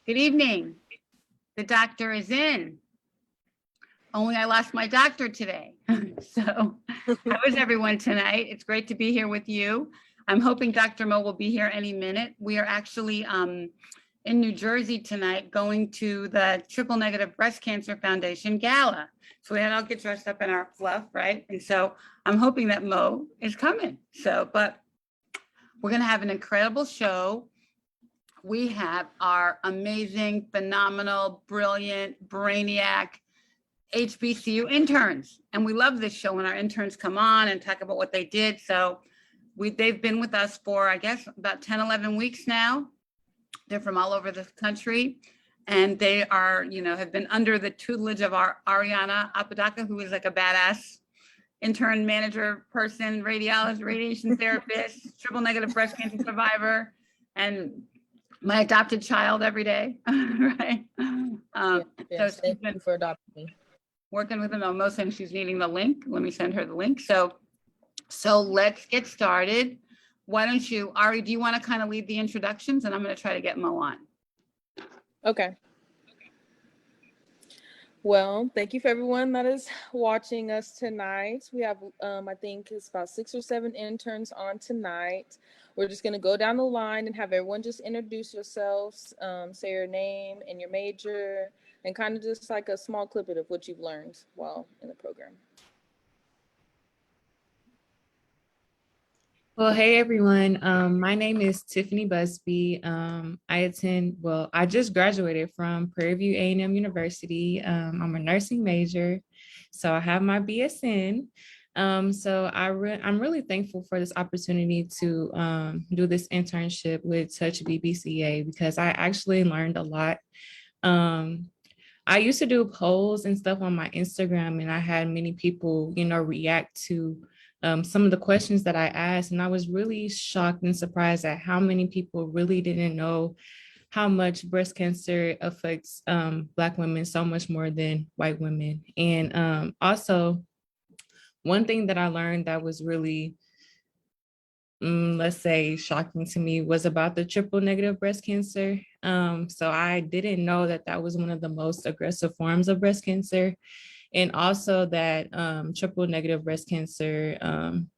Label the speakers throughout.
Speaker 1: Good evening. The doctor is in. Only I lost my doctor today. So how is everyone tonight? It's great to be here with you. I'm hoping Dr. Mo will be here any minute. We are actually in New Jersey tonight going to the Triple Negative Breast Cancer Foundation Gala. So we had all get dressed up in our fluff, right? And so I'm hoping that Mo is coming. But we're gonna have an incredible show. We have our amazing, phenomenal, brilliant, brainiac HBCU interns. And we love this show when our interns come on and talk about what they did. So they've been with us for, I guess, about 10, 11 weeks now. They're from all over the country. And they are, have been under the tutelage of our Ariana Apodaca, who is like a badass intern manager person, radiologist, radiation therapist, triple negative breast cancer survivor, and my adopted child every day, right? So she's been
Speaker 2: for adopting me.
Speaker 1: Working with them on most things. She's needing the link. Let me send her the link. So let's get started. Why don't you, Ari, do you want to kind of lead the introductions? And I'm going to try to get Mo on.
Speaker 2: Okay. Well, thank you for everyone that is watching us tonight. We have, I think it's about 6 or 7 interns on tonight. We're just going to go down the line and have everyone just introduce yourselves, say your name and your major, and kind of just like a small clip of what you've learned while in the program.
Speaker 3: Well, hey everyone. My name is Tiffany Busby. I just graduated from Prairie View A&M University. I'm a nursing major, so I have my BSN. I'm really thankful for this opportunity to do this internship with Touch BBCA because I actually learned a lot. I used to do polls and stuff on my Instagram, and I had many people, react to some of the questions that I asked. And I was really shocked and surprised at how many people really didn't know how much breast cancer affects Black women so much more than white women. And also, one thing that I learned that was really, let's say, shocking to me was about the triple negative breast cancer. So I didn't know that that was one of the most aggressive forms of breast cancer. And also that triple negative breast cancer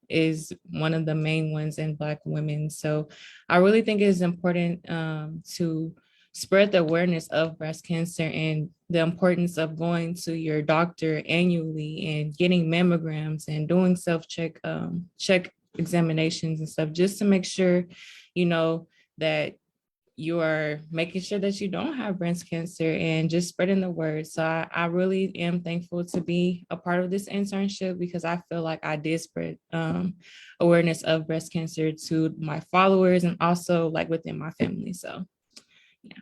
Speaker 3: is one of the main ones in Black women. So I really think it is important to spread the awareness of breast cancer and the importance of going to your doctor annually and getting mammograms and doing self-check check examinations and stuff, just to make sure, that you are making sure that you don't have breast cancer and just spreading the word. So I really am thankful to be a part of this internship because I feel like I did spread awareness of breast cancer to my followers and also like within my family. So, yeah.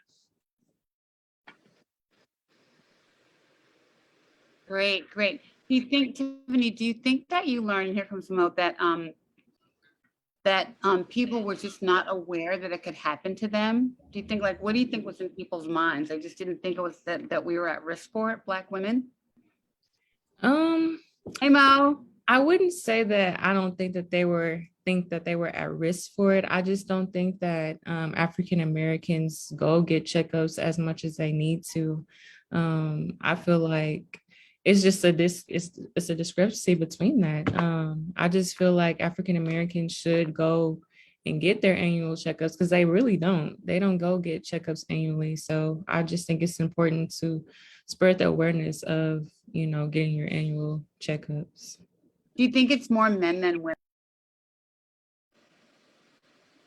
Speaker 1: Great. Do you think, Tiffany, that you learned, and here comes Mo, that people were just not aware that it could happen to them? Do you think, what do you think was in people's minds? They just didn't think it was that we were at risk for it, Black women? Hey, Mo.
Speaker 3: I wouldn't say that I don't think that they were at risk for it. I just don't think that African Americans go get checkups as much as they need to. I feel like it's just it's a discrepancy between that. I just feel like African Americans should go and get their annual checkups because they really don't. They don't go get checkups annually. So I just think it's important to spread the awareness of, getting your annual checkups.
Speaker 1: Do you think it's more men than women?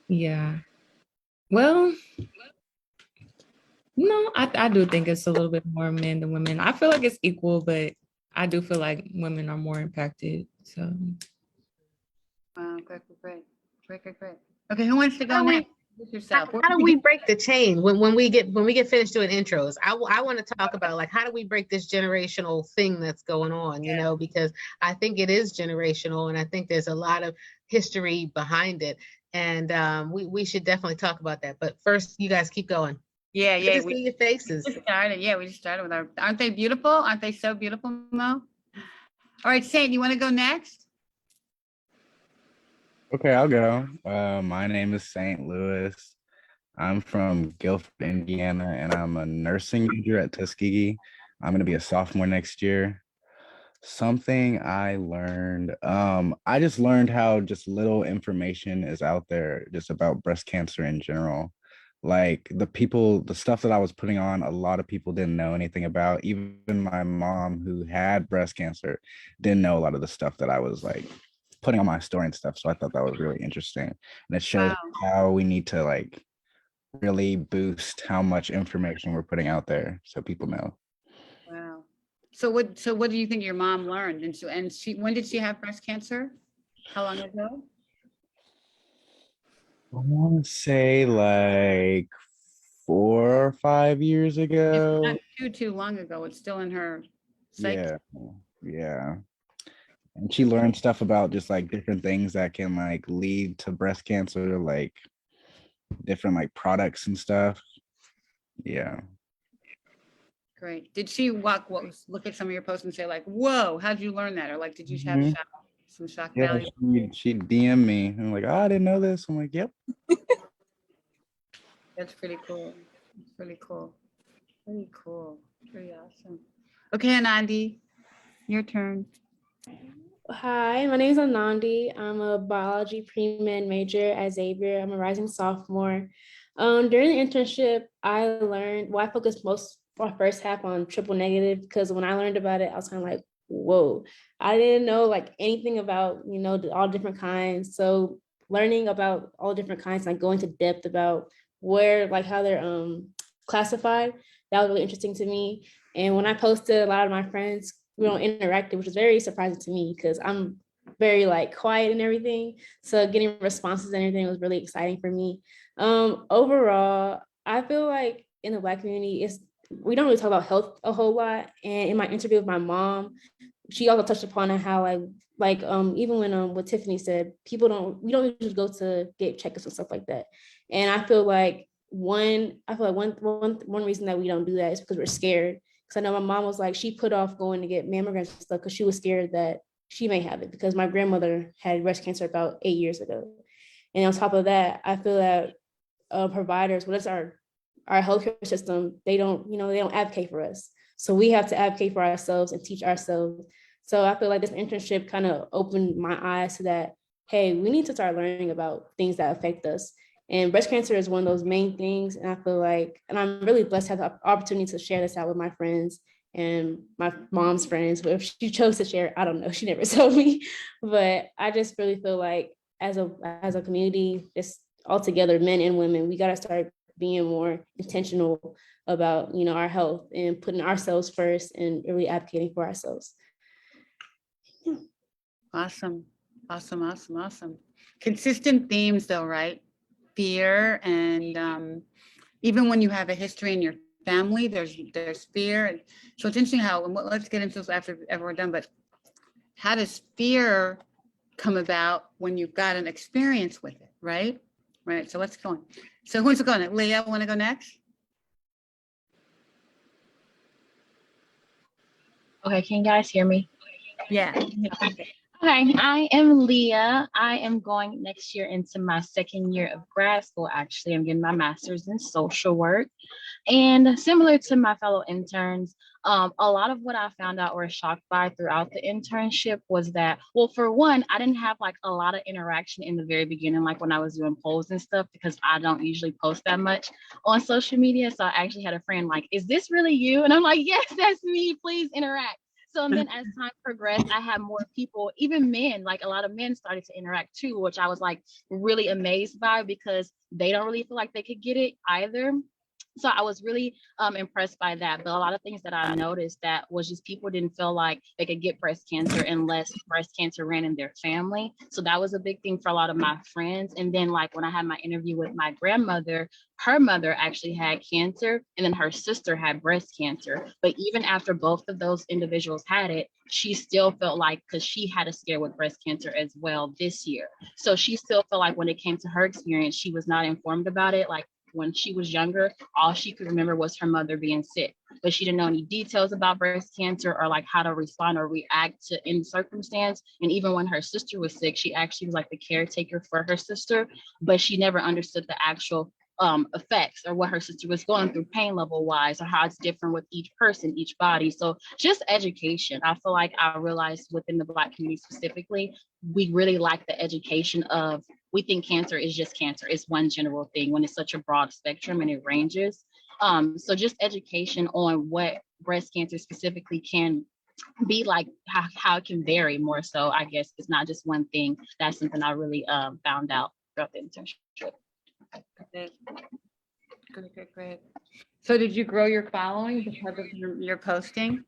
Speaker 3: Yeah. Well, no, I do think it's a little bit more men than women. I feel like it's equal, but I do feel like women are more impacted. So.
Speaker 1: Wow, great. Okay, who wants to go next?
Speaker 4: How do we break the chain when we get finished doing intros? I want to talk about how do we break this generational thing that's going on, because I think it is generational and I think there's a lot of history behind it. And we should definitely talk about that. But first, you guys keep going.
Speaker 1: Yeah.
Speaker 4: Good to see your faces.
Speaker 1: We just started with aren't they beautiful? Aren't they so beautiful, Mo? All right, Saint, you want to go next?
Speaker 5: Okay, I'll go. My name is St. Louis. I'm from Guilford, Indiana, and I'm a nursing major at Tuskegee. I'm going to be a sophomore next year. Something I learned, I just learned how just little information is out there just about breast cancer in general. Like the stuff that I was putting on, a lot of people didn't know anything about. Even my mom, who had breast cancer, didn't know a lot of the stuff that I was like putting on my story and stuff. So I thought that was really interesting. And it shows
Speaker 1: Wow.
Speaker 5: how we need to like really boost how much information we're putting out there so people know.
Speaker 1: Wow. So what do you think your mom learned? When did she have breast cancer? How long ago?
Speaker 5: I want to say like 4 or 5 years
Speaker 1: It's
Speaker 5: ago.
Speaker 1: not too long ago. It's still in her psyche.
Speaker 5: Yeah, yeah. And she learned stuff about just like different things that can like lead to breast cancer, like different like products and stuff. Yeah.
Speaker 1: Great. Did she look at some of your posts and say like, whoa, how'd you learn that? Or like, did you have
Speaker 5: Mhm.
Speaker 1: some shock
Speaker 5: Yeah,
Speaker 1: value?
Speaker 5: she DM me and like, oh, I didn't know this. I'm like, yep.
Speaker 1: That's pretty cool. That's pretty cool. Pretty cool. Pretty awesome. Okay, Anandi, your turn.
Speaker 6: Hi, my name is Anandi. I'm a biology pre-med major at Xavier. I'm a rising sophomore. During the internship, I focused most my first half on triple negative because when I learned about it, I was kind of like, whoa, I didn't know like anything about, all different kinds. So learning about all different kinds, like going to depth about how they're classified, that was really interesting to me. And when I posted, a lot of my friends interacted, which was very surprising to me because I'm very like quiet and everything. So getting responses and everything was really exciting for me. Overall, I feel like in the Black community, we don't really talk about health a whole lot. And in my interview with my mom, she also touched upon how even when what Tiffany said, we don't usually go to get checkups and stuff like that. And I feel like one reason that we don't do that is because we're scared. Because I know my mom was like, she put off going to get mammograms and stuff because she was scared that she may have it because my grandmother had breast cancer about 8 years ago. And on top of that, I feel that providers, well, that's our healthcare system, they don't advocate for us. So we have to advocate for ourselves and teach ourselves. So I feel like this internship kind of opened my eyes to that. Hey, we need to start learning about things that affect us. And breast cancer is one of those main things. And I feel like, and I'm really blessed to have the opportunity to share this out with my friends and my mom's friends. But if she chose to share, I don't know. She never told me. But I just really feel like as a community, just all together, men and women, we got to start being more intentional about our health and putting ourselves first and really advocating for ourselves.
Speaker 1: Awesome. Awesome. Consistent themes though, right? Fear and even when you have a history in your family, there's fear. So it's interesting how, and let's get into this after we're done, but how does fear come about when you've got an experience with it, right? Right, so let's go on. So who's going? Leah, want to go next?
Speaker 7: Okay, can you guys hear me?
Speaker 1: Yeah.
Speaker 7: Okay, I am Leah. I am going next year into my second year of grad school. Actually, I'm getting my master's in social work. And similar to my fellow interns, a lot of what I found out or shocked by throughout the internship was that, well, for one, I didn't have like a lot of interaction in the very beginning, like when I was doing polls and stuff, because I don't usually post that much on social media. So I actually had a friend like, is this really you? And I'm like, yes, that's me. Please interact. So and then as time progressed, I had more people, even men, like a lot of men started to interact too, which I was like really amazed by because they don't really feel like they could get it either. So I was really impressed by that. But a lot of things that I noticed that was just people didn't feel like they could get breast cancer unless breast cancer ran in their family. So that was a big thing for a lot of my friends. And then like when I had my interview with my grandmother, her mother actually had cancer and then her sister had breast cancer. But even after both of those individuals had it, she still felt like, because she had a scare with breast cancer as well this year. So she still felt like when it came to her experience, she was not informed about it. Like when she was younger, all she could remember was her mother being sick, but she didn't know any details about breast cancer or like how to respond or react to any circumstance. And even when her sister was sick, she actually was like the caretaker for her sister, but she never understood the actual effects or what her sister was going through pain level wise, or how it's different with each person, each body. So just education. I feel like I realized within the Black community specifically, we really like the education of, we think cancer is just cancer. It's one general thing when it's such a broad spectrum and it ranges. So just education on what breast cancer specifically can be like, how it can vary more so. I guess it's not just one thing. That's something I really found out throughout the internship.
Speaker 1: Great. So did you grow your following because of your posting?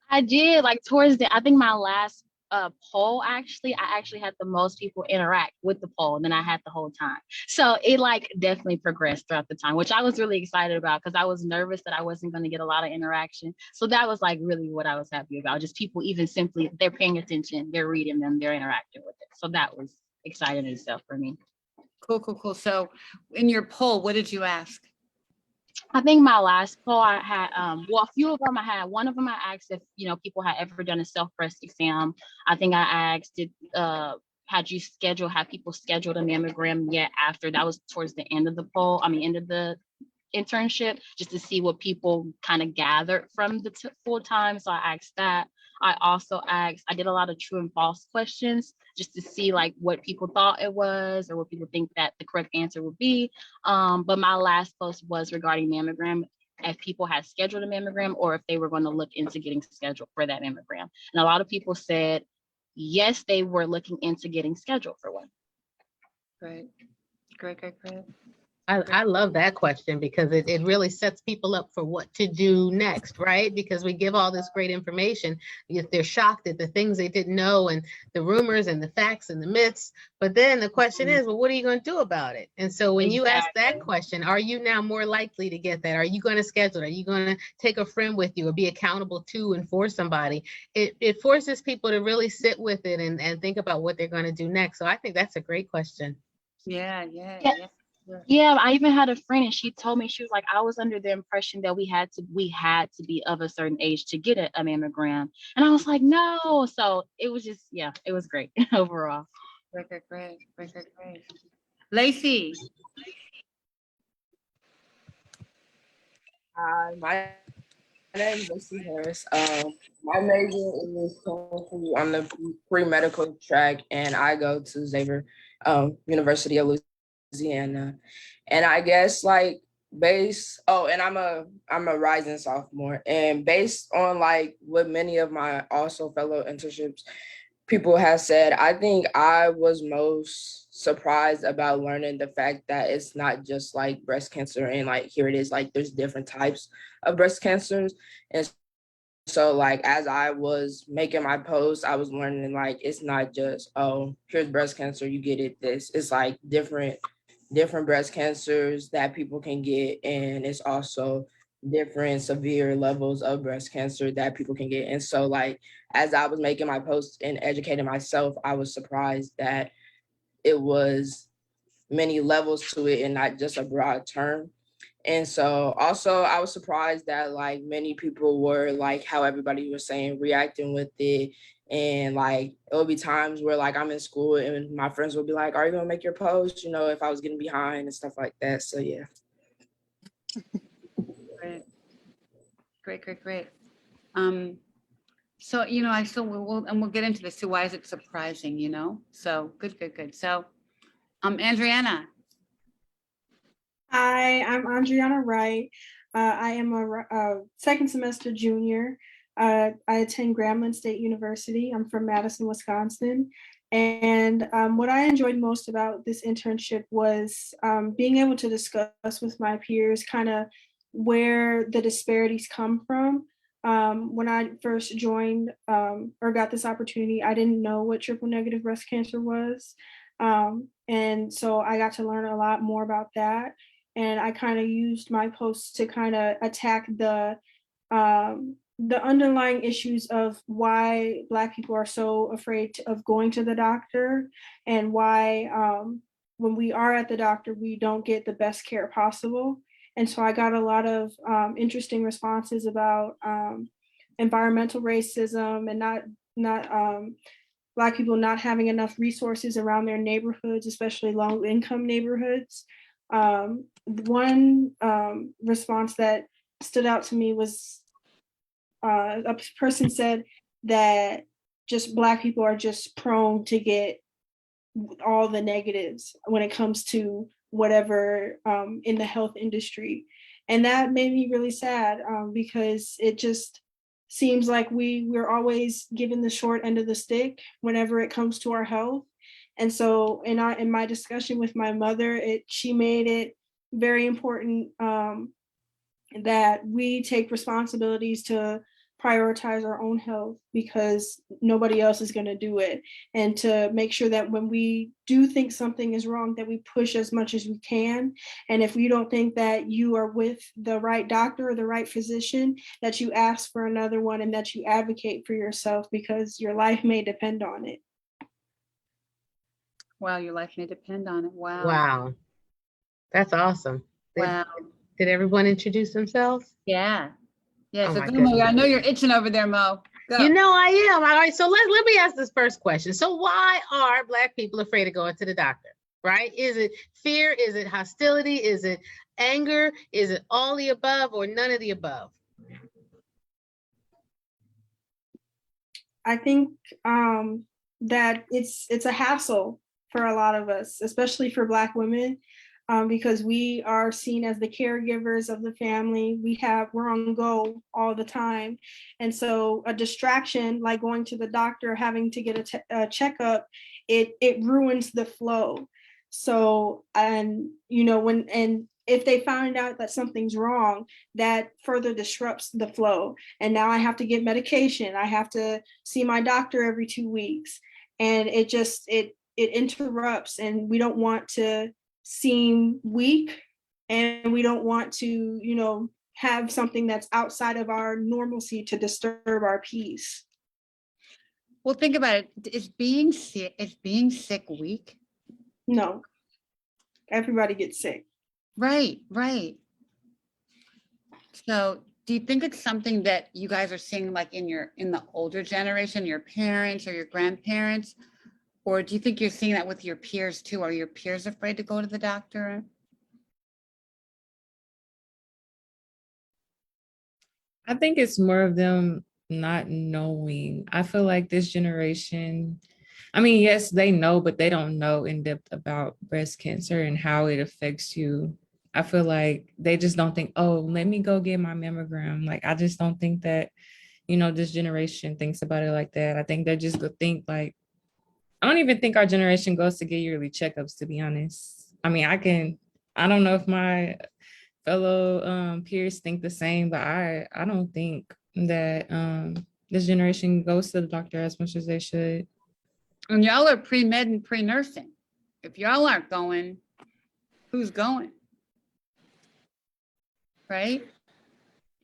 Speaker 7: I did, like towards the, I think my last poll, I actually had the most people interact with the poll than I had the whole time. So it like definitely progressed throughout the time, which I was really excited about because I was nervous that I wasn't going to get a lot of interaction. So that was like really what I was happy about. Just people even simply, they're paying attention, they're reading them, they're interacting with it. So that was exciting in itself for me.
Speaker 1: Cool. So in your poll, what did you ask?
Speaker 7: I think my last poll I had, well, a few of them I had. One of them I asked if, people had ever done a self-breast exam. I think I asked, had people scheduled a mammogram yet after? That was towards the end of the poll, end of the internship, just to see what people kind of gathered from the full time. So I asked that. I also asked, I did a lot of true and false questions just to see like what people thought it was or what people think that the correct answer would be. But my last post was regarding mammogram, if people had scheduled a mammogram or if they were going to look into getting scheduled for that mammogram. And a lot of people said, yes, they were looking into getting scheduled for one.
Speaker 1: Great.
Speaker 4: I love that question because it really sets people up for what to do next, right? Because we give all this great information. If they're shocked at the things they didn't know and the rumors and the facts and the myths, but then the question is, well, what are you going to do about it? And so when you ask that question, are you now more likely to get that? Are you going to schedule it? Are you going to take a friend with you or be accountable to and for somebody? It forces people to really sit with it and think about what they're going to do next. So I think that's a great question.
Speaker 1: Yeah.
Speaker 7: Yeah, I even had a friend and she told me, she was like, I was under the impression that we had to be of a certain age to get a mammogram. And I was like, no. So it was just, it was great overall.
Speaker 1: Great. Lacey.
Speaker 8: Hi, my name is Lacey Harris. My major is chemistry on the pre-medical track, and I go to Xavier University of Louisiana. And I guess like and I'm a rising sophomore, and based on like what many of my also fellow internships people have said, I think I was most surprised about learning the fact that it's not just like breast cancer and like here it is, like there's different types of breast cancers. And so like as I was making my post, I was learning like it's not just, oh, here's breast cancer, you get it this. It's like different breast cancers that people can get, and it's also different severe levels of breast cancer that people can get. And so like as I was making my posts and educating myself, I was surprised that it was many levels to it and not just a broad term. And so also I was surprised that like many people were like how everybody was saying, reacting with it. And like it would be times where like I'm in school and my friends would be like, are you gonna make your post? If I was getting behind and stuff like that. So yeah.
Speaker 1: Great. So, I still will, and we'll get into this too. Why is it surprising, So good. So, Andriana.
Speaker 9: Hi, I'm Andriana Wright. I am a second semester junior. I attend Grambling State University. I'm from Madison, Wisconsin. And what I enjoyed most about this internship was being able to discuss with my peers kind of where the disparities come from. When I first joined or got this opportunity, I didn't know what triple negative breast cancer was. And so I got to learn a lot more about that. And I kind of used my posts to kind of attack the underlying issues of why Black people are so afraid of going to the doctor, and why when we are at the doctor, we don't get the best care possible. And so I got a lot of interesting responses about environmental racism and not Black people not having enough resources around their neighborhoods, especially low income neighborhoods. One response that stood out to me was a person said that just Black people are just prone to get all the negatives when it comes to whatever in the health industry. And that made me really sad because it just seems like we're always given the short end of the stick whenever it comes to our health. And so in my discussion with my mother, she made it very important that we take responsibilities to prioritize our own health because nobody else is going to do it, and to make sure that when we do think something is wrong, that we push as much as we can. And if you don't think that you are with the right doctor or the right physician, that you ask for another one and that you advocate for yourself because your life may depend on it.
Speaker 1: Wow, your life may depend on it. Wow.
Speaker 4: Wow. That's awesome.
Speaker 1: Wow.
Speaker 4: Did everyone introduce themselves?
Speaker 1: Yeah. Yeah.
Speaker 4: Oh
Speaker 1: So
Speaker 4: my
Speaker 1: go, Mo. I
Speaker 4: goodness.
Speaker 1: know you're itching over there, Mo. Go.
Speaker 4: You know I am. All right, so let me ask this first question. So why are Black people afraid of going to the doctor, right? Is it fear? Is it hostility? Is it anger? Is it all the above or none of the above?
Speaker 9: I think that it's a hassle for a lot of us, especially for Black women, because we are seen as the caregivers of the family. We're on go all the time, and so a distraction like going to the doctor, having to get a checkup, it ruins the flow. So, and if they find out that something's wrong, that further disrupts the flow. And now I have to get medication. I have to see my doctor every 2 weeks. And it interrupts, and we don't want to seem weak, and we don't want to, have something that's outside of our normalcy to disturb our peace.
Speaker 1: Well, think about it. Is being sick weak?
Speaker 9: No, everybody gets sick.
Speaker 1: Right, right. So do you think it's something that you guys are seeing like in the older generation, your parents or your grandparents? Or do you think you're seeing that with your peers too? Are your peers afraid to go to the doctor?
Speaker 3: I think it's more of them not knowing. I feel like this generation, I mean, yes, they know, but they don't know in depth about breast cancer and how it affects you. I feel like they just don't think, oh, let me go get my mammogram. Like, I just don't think that, this generation thinks about it like that. I think they just think like, I don't even think our generation goes to get yearly checkups, to be honest. I mean, I don't know if my fellow peers think the same, but I don't think that this generation goes to the doctor as much as they should.
Speaker 1: And y'all are pre-med and pre-nursing. If y'all aren't going, who's going? Right?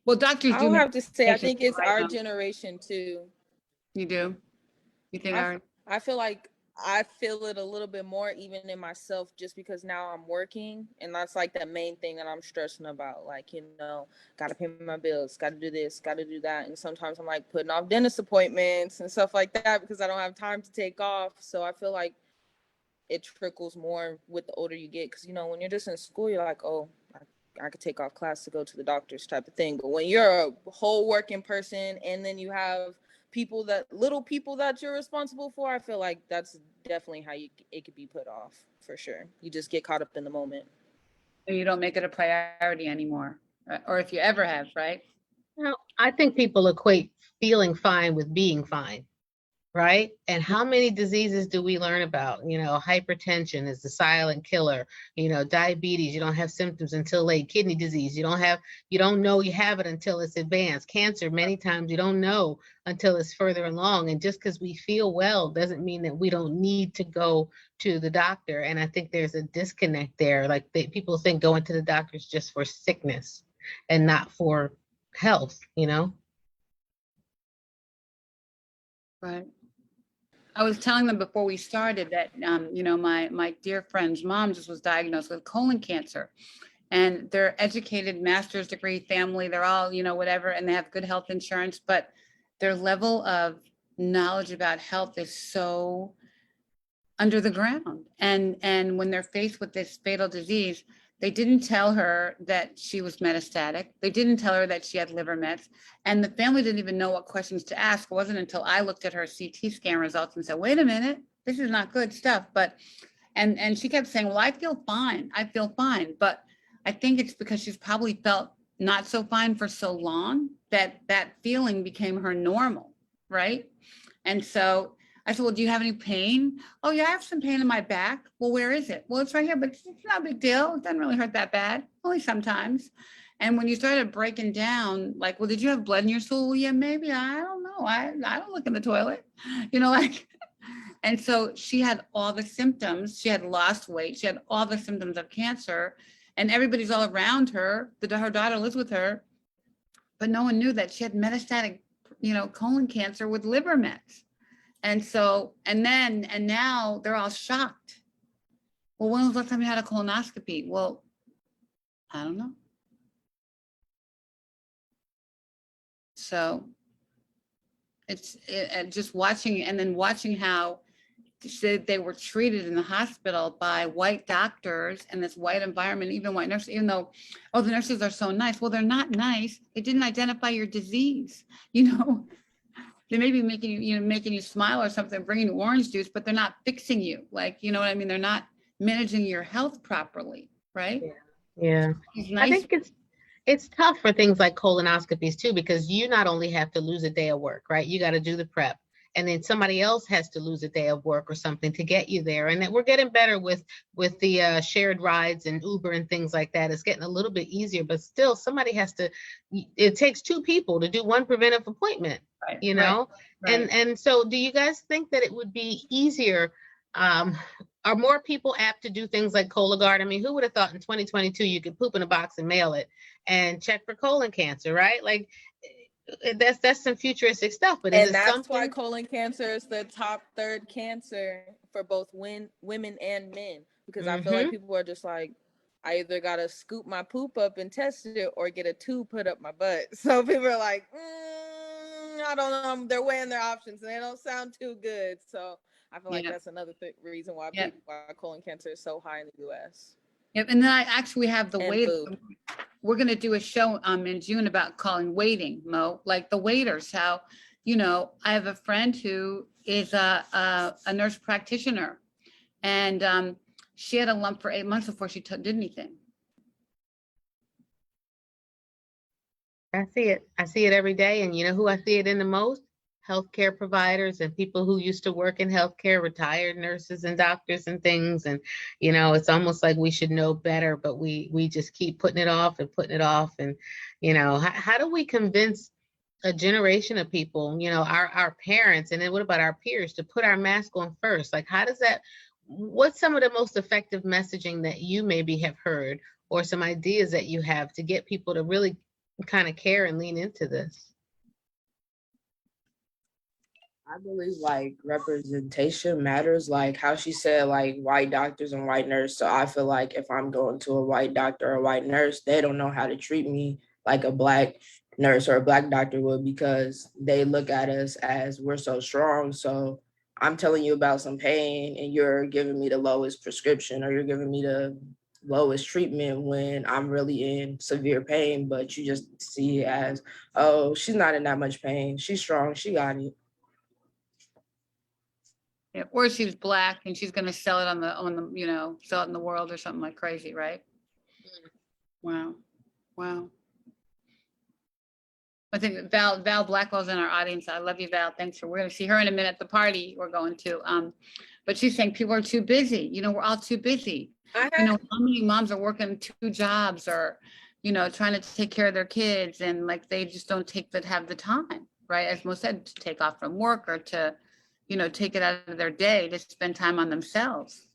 Speaker 1: Well, doctors do.
Speaker 2: I'll have to say, I
Speaker 1: medications,
Speaker 2: think it's
Speaker 1: right,
Speaker 2: our
Speaker 1: Mo?
Speaker 2: generation too.
Speaker 1: You do? You think
Speaker 2: I feel like I feel it a little bit more even in myself just because now I'm working, and that's like the main thing that I'm stressing about. Like, got to pay my bills, got to do this, got to do that. And sometimes I'm like putting off dentist appointments and stuff like that because I don't have time to take off. So I feel like it trickles more with the older you get because, when you're just in school, you're like, oh, I could take off class to go to the doctor's type of thing. But when you're a whole working person and then you have little people that you're responsible for, I feel like that's definitely how it could be put off for sure. You just get caught up in the moment.
Speaker 1: you don't make it a priority anymore, or if you ever have, right?
Speaker 4: Well, I think people equate feeling fine with being fine, right? And how many diseases do we learn about? Hypertension is the silent killer. Diabetes, you don't have symptoms until late. Kidney disease, you don't know you have it until it's advanced. Cancer, many times you don't know until it's further along. And just because we feel well doesn't mean that we don't need to go to the doctor. And I think there's a disconnect there. Like people think going to the doctor is just for sickness and not for health,
Speaker 1: Right. I was telling them before we started that, my dear friend's mom just was diagnosed with colon cancer, and they're educated, master's degree family. They're all, whatever, and they have good health insurance, but their level of knowledge about health is so under the ground. And when they're faced with this fatal disease, They didn't tell her that she was metastatic. They didn't tell her that she had liver mets. And the family didn't even know what questions to ask. It wasn't until I looked at her CT scan results and said, wait a minute, this is not good stuff. But, and she kept saying, well, I feel fine. I feel fine. But I think it's because she's probably felt not so fine for so long that that feeling became her normal, right? And so I said, well, do you have any pain? Oh yeah, I have some pain in my back. Well, where is it? Well, it's right here, but it's not a big deal. It doesn't really hurt that bad, only sometimes. And when you started breaking down, like, well, did you have blood in your stool? Well, yeah, maybe. I don't know. I don't look in the toilet, like, and so she had all the symptoms. She had lost weight. She had all the symptoms of cancer, and everybody's all around her. Her daughter lives with her, but no one knew that she had metastatic, colon cancer with liver mets. And so, and now they're all shocked. Well, when was the last time you had a colonoscopy? Well, I don't know. So it's just watching, and then watching how they were treated in the hospital by white doctors in this white environment, even white nurses, even though, oh, the nurses are so nice. Well, they're not nice. They didn't identify your disease, They may be making you smile or something, bringing you orange juice, but they're not fixing you. Like, you know what I mean? They're not managing your health properly, right?
Speaker 4: Yeah. I think it's tough for things like colonoscopies too, because you not only have to lose a day of work, right? You got to do the prep, and then somebody else has to lose a day of work or something to get you there. And that we're getting better with the shared rides and Uber and things like that. It's getting a little bit easier, but still somebody has to, it takes two people to do one preventive appointment,
Speaker 1: Right,
Speaker 4: Right. And so do you guys think that it would be easier? Are more people apt to do things like Cologuard? I mean, who would have thought in 2022 you could poop in a box and mail it and check for colon cancer, right? Like that's some futuristic stuff, but
Speaker 2: and that's why colon cancer is the top third cancer for both women and men, because I feel like people are just like, I either gotta scoop my poop up and test it or get a tube put up my butt. So people are like, I don't know. They're weighing their options and they don't sound too good. So I feel like that's another reason why why colon cancer is so high in the U.S.
Speaker 1: Yep, and then I actually have the wait.
Speaker 2: food.
Speaker 1: We're going to do a show in June about waiting, Mo, like the waiters. How, I have a friend who is a nurse practitioner, and she had a lump for 8 months before she did anything.
Speaker 4: I see it every day. And you know who I see it in the most? Healthcare providers and people who used to work in healthcare, retired nurses and doctors and things. And, it's almost like we should know better, but we just keep putting it off and putting it off. And, how do we convince a generation of people, our parents, and then what about our peers, to put our mask on first? Like, what's some of the most effective messaging that you maybe have heard, or some ideas that you have to get people to really kind of care and lean into this?
Speaker 8: I believe like representation matters, like how she said, like white doctors and white nurse. So I feel like if I'm going to a white doctor or a white nurse, they don't know how to treat me like a black nurse or a black doctor would, because they look at us as we're so strong. So I'm telling you about some pain and you're giving me the lowest prescription, or you're giving me the lowest treatment when I'm really in severe pain, but you just see it as, oh, she's not in that much pain. She's strong. She got it.
Speaker 1: Yeah, or she's black and she's going to sell it on the sell it in the world or something like crazy, right? Wow. I think Val Blackwell's in our audience. I love you, Val. Thanks we're going to see her in a minute at the party we're going to. But she's saying people are too busy. We're all too busy. How many moms are working 2 jobs or, trying to take care of their kids, and like they just don't have the time, right? As Mo said, to take off from work or to, take it out of their day to spend time on themselves.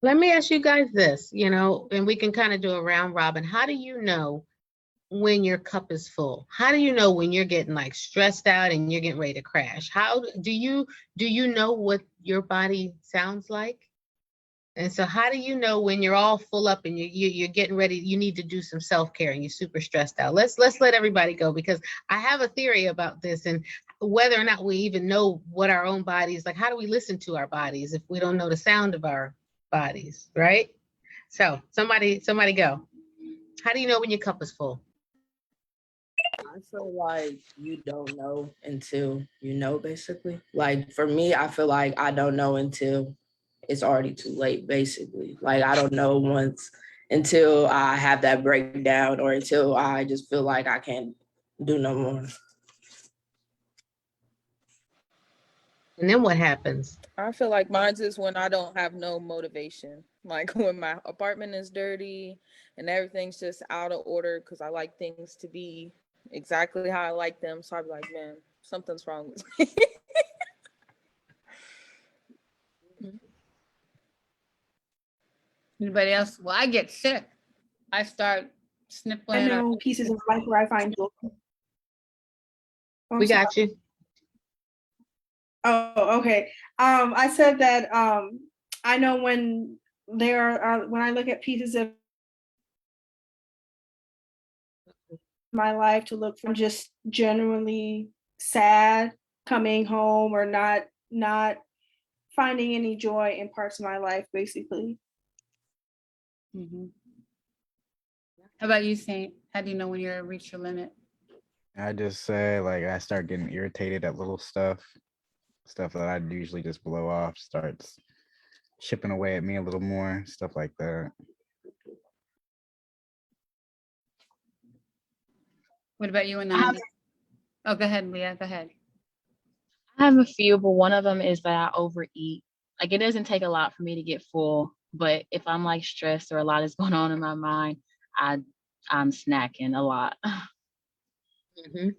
Speaker 4: Let me ask you guys this, and we can kind of do a round robin. How do you know when your cup is full? How do you know when you're getting like stressed out and you're getting ready to crash? How do you know what your body sounds like? And so how do you know when you're all full up and you're getting ready, you need to do some self-care and you're super stressed out? Let's let everybody go, because I have a theory about this, and whether or not we even know what our own bodies, like how do we listen to our bodies if we don't know the sound of our bodies, right? So somebody go. How do you know when your cup is full?
Speaker 8: I feel like you don't know until you know, basically. Like for me, I feel like I don't know until it's already too late, basically. Like I don't know once until I have that breakdown or until I just feel like I can't do no more.
Speaker 4: And then what happens?
Speaker 2: I feel like mine's is when I don't have no motivation. Like when my apartment is dirty and everything's just out of order because I like things to be exactly how I like them. So I'd be like, man, something's wrong with me.
Speaker 1: Anybody else? Well, I get sick. I start
Speaker 9: I
Speaker 1: sniffling.
Speaker 9: know pieces of life where I find joy. Oh, I'm
Speaker 4: We
Speaker 9: sorry.
Speaker 4: got you.
Speaker 9: Oh, okay. I said that I know when when I look at pieces of my life to look for just generally sad coming home or not finding any joy in parts of my life, basically.
Speaker 1: Mhm. How about you, Saint? How do you know when you're reach your limit?
Speaker 5: I just say like I start getting irritated at little stuff that I'd usually just blow off starts chipping away at me a little more, stuff like that.
Speaker 1: What about you, Ananda? Oh, go ahead, Leah. Go ahead.
Speaker 7: I have a few, but one of them is that I overeat. Like it doesn't take a lot for me to get full, but if I'm like stressed or a lot is going on in my mind, I I'm snacking a lot.
Speaker 4: Mhm.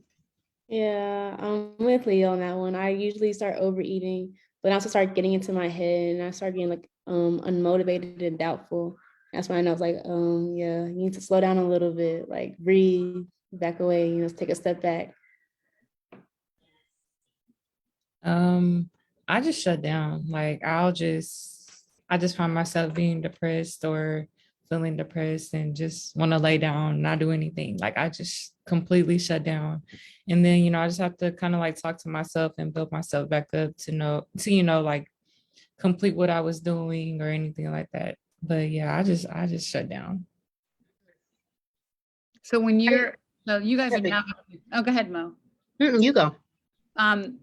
Speaker 6: Yeah, I'm with Leo on that one. I usually start overeating, but I also start getting into my head and I start getting like unmotivated and doubtful. That's when I know it's like, yeah, you need to slow down a little bit, like breathe, back away, take a step back.
Speaker 3: I just shut down. Like I just find myself being depressed or feeling depressed and just want to lay down, not do anything. Like I just completely shut down. And then, I just have to kind of like talk to myself and build myself back up to like complete what I was doing or anything like that. But yeah, I just shut down.
Speaker 1: So so you guys are
Speaker 4: Heavy.
Speaker 1: now, oh, go ahead, Mo.
Speaker 4: You go.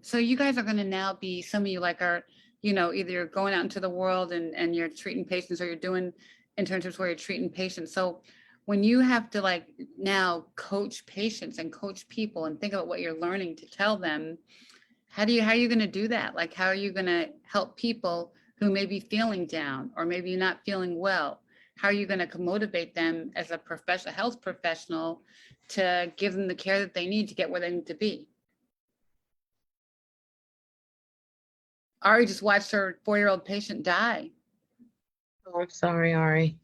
Speaker 1: So you guys are going to now be, some of you like are, either going out into the world and you're treating patients or you're doing internships where you're treating patients. So when you have to like now coach patients and coach people and think about what you're learning to tell them, how are you going to do that? Like, how are you going to help people who may be feeling down or maybe not feeling well? How are you going to motivate them as a professional, health professional, to give them the care that they need to get where they need to be? Ari just watched her 4-year-old patient die.
Speaker 4: Oh, I'm sorry, Ari.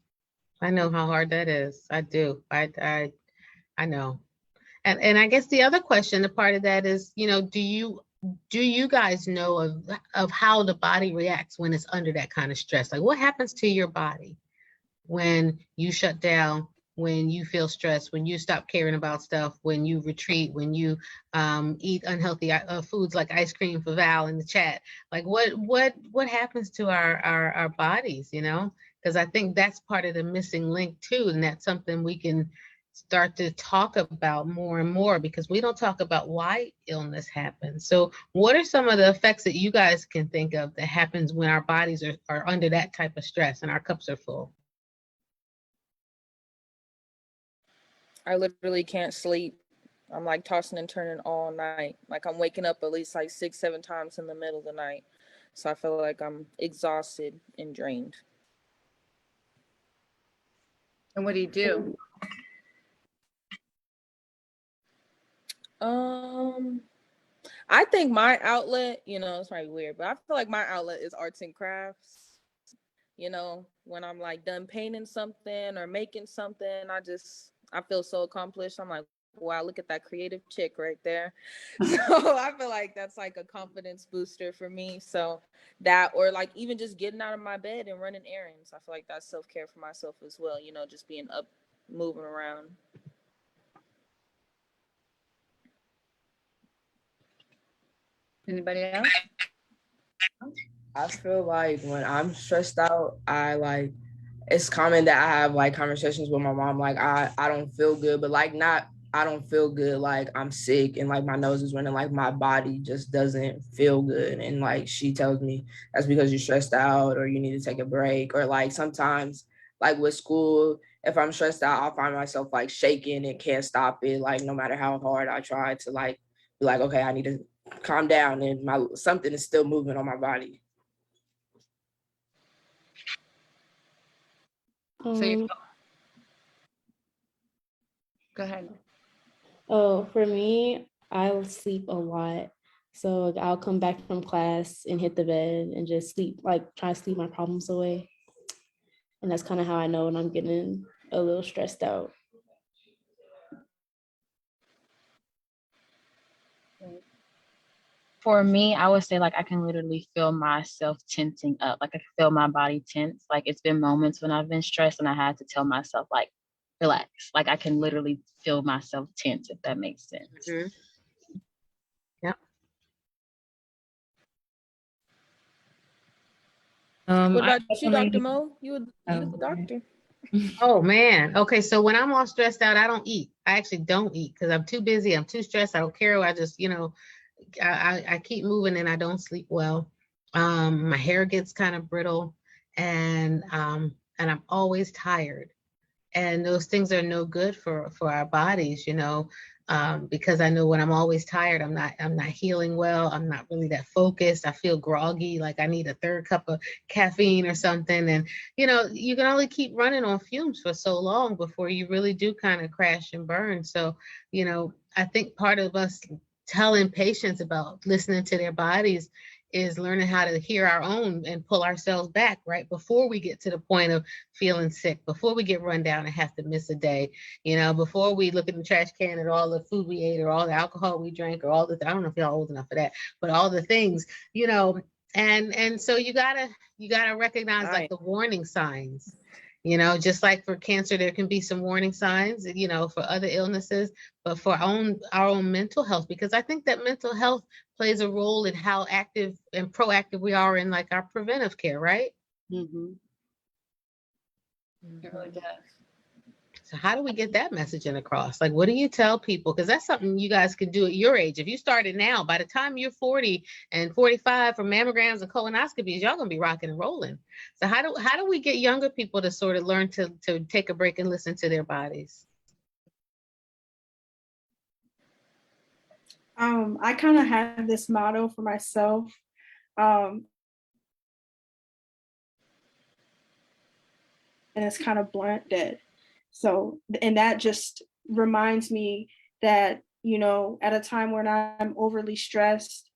Speaker 4: I know how hard that is. I do. I know. And I guess the other question, the part of that is, do you guys know of how the body reacts when it's under that kind of stress? Like what happens to your body when you shut down, when you feel stressed, when you stop caring about stuff, when you retreat, when you eat unhealthy foods like ice cream for Val in the chat? Like what happens to our bodies, Because I think that's part of the missing link too, and that's something we can start to talk about more and more because we don't talk about why illness happens. So what are some of the effects that you guys can think of that happens when our bodies are under that type of stress and our cups are full?
Speaker 2: I literally can't sleep. I'm like tossing and turning all night. Like I'm waking up at least like 6, 7 times in the middle of the night. So I feel like I'm exhausted and drained.
Speaker 1: And what do you do?
Speaker 2: I think my outlet, it's probably weird, but I feel like my outlet is arts and crafts. When I'm like done painting something or making something, I feel so accomplished. I'm like, wow, look at that creative chick right there. So I feel like that's like a confidence booster for me. So that, or like even just getting out of my bed and running errands, I feel like that's self-care for myself as well, just being up, moving around.
Speaker 1: Anybody else?
Speaker 8: I feel like when I'm stressed out, I like it's common that I have like conversations with my mom, like I don't feel good, but like not I don't feel good, like I'm sick and like my nose is running, like my body just doesn't feel good. And like she tells me that's because you're stressed out or you need to take a break. Or like sometimes like with school, if I'm stressed out, I'll find myself like shaking and can't stop it. Like no matter how hard I try to like be like, okay, I need to calm down, and my something is still moving on my body.
Speaker 1: So you
Speaker 6: Um,
Speaker 1: go ahead.
Speaker 6: oh, for me, I'll sleep a lot. So I'll come back from class and hit the bed and just sleep, like try to sleep my problems away. And that's kind of how I know when I'm getting a little stressed out.
Speaker 7: For me, I would say like I can literally feel myself tensing up. Like I can feel my body tense. Like it's been moments when I've been stressed and I had to tell myself like, relax. Like I can literally feel myself tense, if that makes sense.
Speaker 4: Mhm. Yep.
Speaker 2: What
Speaker 3: I
Speaker 2: about you, Dr.
Speaker 3: definitely,
Speaker 2: Mo? You the
Speaker 3: oh,
Speaker 2: doctor.
Speaker 4: Oh man. Okay, so when I'm all stressed out, I don't eat. I actually don't eat because I'm too busy. I'm too stressed. I don't care. I just, I keep moving and I don't sleep well. My hair gets kind of brittle, and I'm always tired. And those things are no good for our bodies, because I know when I'm always tired, I'm not healing well. I'm not really that focused. I feel groggy, like I need a third cup of caffeine or something. And you can only keep running on fumes for so long before you really do kind of crash and burn. So, I think part of us telling patients about listening to their bodies is learning how to hear our own and pull ourselves back right before we get to the point of feeling sick, before we get run down and have to miss a day, before we look in the trash can at all the food we ate or all the alcohol we drank or I don't know if y'all old enough for that, but all the things, and so you gotta recognize like
Speaker 2: Right.
Speaker 4: the warning signs. Just like for cancer, there can be some warning signs, for other illnesses, but for our own mental health, because I think that mental health plays a role in how active and proactive we are in like our preventive care, right?
Speaker 1: Mhm. It really does.
Speaker 4: So how do we get that messaging across? Like, what do you tell people? Because that's something you guys can do at your age. If you started now, by the time you're 40 and 45 for mammograms and colonoscopies, y'all gonna be rocking and rolling. So how do we get younger people to sort of learn to take a break and listen to their bodies?
Speaker 9: I kind of have this motto for myself. Um, and it's kind of blunt dead. So, and that just reminds me that, at a time when I'm overly stressed,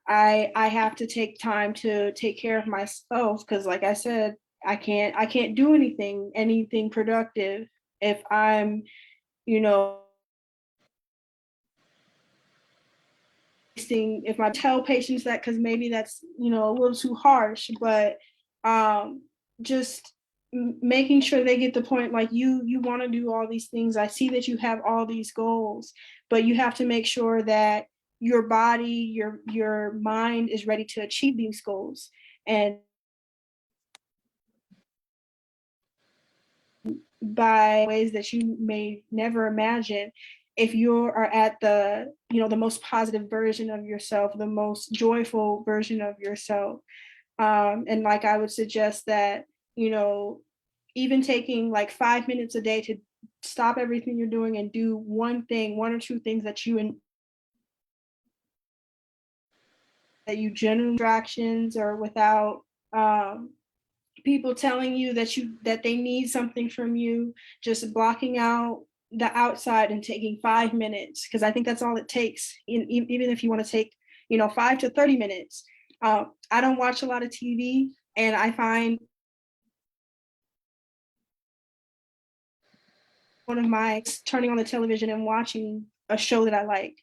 Speaker 9: I have to take time to take care of myself because like I said, I can't do anything productive if I'm, you know, if I tell patients that because maybe that's a little too harsh, but just making sure they get the point like you want to do all these things. I see that you have all these goals, but you have to make sure that your body, your mind is ready to achieve these goals. And by ways that you may never imagine, if you are at the most positive version of yourself, the most joyful version of yourself. And like I would suggest that, even taking like 5 minutes a day to stop everything you're doing and do one thing, one or two things that you generally distractions or without people telling you that they need something from you, just blocking out the outside and taking 5 minutes, because I think that's all it takes. Even if you want to take 5 to 30 minutes. I don't watch a lot of TV, and I find one of my turning on the television and watching a show that I like.